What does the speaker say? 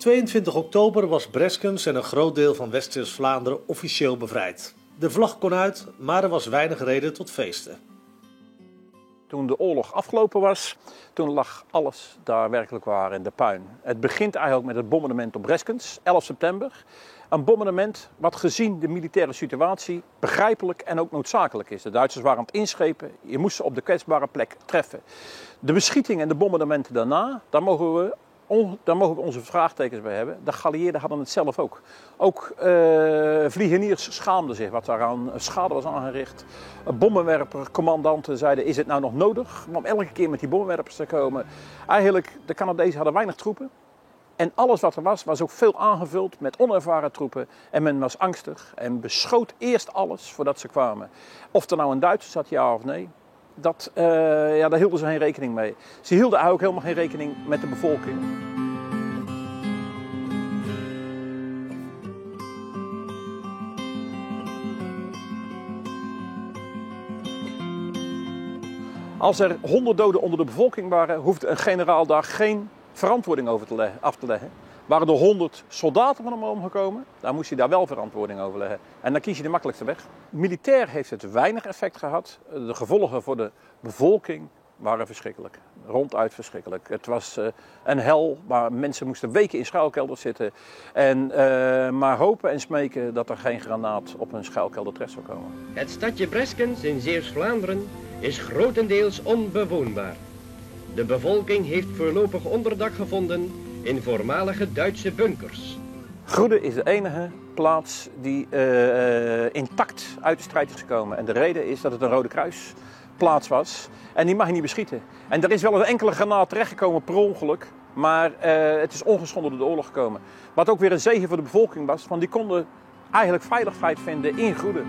Op 22 oktober was Breskens en een groot deel van West-Vlaanderen officieel bevrijd. De vlag kon uit, maar er was weinig reden tot feesten. Toen de oorlog afgelopen was, toen lag alles daar werkelijk waar in de puin. Het begint eigenlijk met het bombardement op Breskens, 11 september. Een bombardement wat gezien de militaire situatie begrijpelijk en ook noodzakelijk is. De Duitsers waren aan het inschepen, je moest ze op de kwetsbare plek treffen. De beschieting en de bombardementen daarna, daar mogen we onze vraagtekens bij hebben. De geallieerden hadden het zelf ook. Ook vliegeniers schaamden zich wat daaraan schade was aangericht. Bommenwerpercommandanten zeiden, is het nou nog nodig om elke keer met die bommenwerpers te komen? Eigenlijk, de Canadezen hadden weinig troepen. En alles wat er was ook veel aangevuld met onervaren troepen. En men was angstig en beschoot eerst alles voordat ze kwamen. Of er nou een Duitser zat, ja of nee. Daar hielden ze geen rekening mee. Ze hielden eigenlijk helemaal geen rekening met de bevolking. Als er 100 doden onder de bevolking waren, hoefde een generaal daar geen verantwoording over af te leggen. Waren er 100 soldaten van hem omgekomen, dan moest hij daar wel verantwoording over leggen. En dan kies je de makkelijkste weg. Militair heeft het weinig effect gehad. De gevolgen voor de bevolking waren verschrikkelijk. Ronduit verschrikkelijk. Het was een hel, waar mensen moesten weken in schuilkelders zitten. En maar hopen en smeken dat er geen granaat op hun schuilkelder terecht zou komen. Het stadje Breskens in Zeeuws-Vlaanderen is grotendeels onbewoonbaar. De bevolking heeft voorlopig onderdak gevonden in voormalige Duitse bunkers. Goede is de enige plaats die intact uit de strijd is gekomen. En de reden is dat het een Rode Kruisplaats was. En die mag je niet beschieten. En er is wel een enkele granaat terechtgekomen per ongeluk. Maar het is ongeschonden door de oorlog gekomen. Wat ook weer een zegen voor de bevolking was. Want die konden eigenlijk veiligheid vinden in Goede.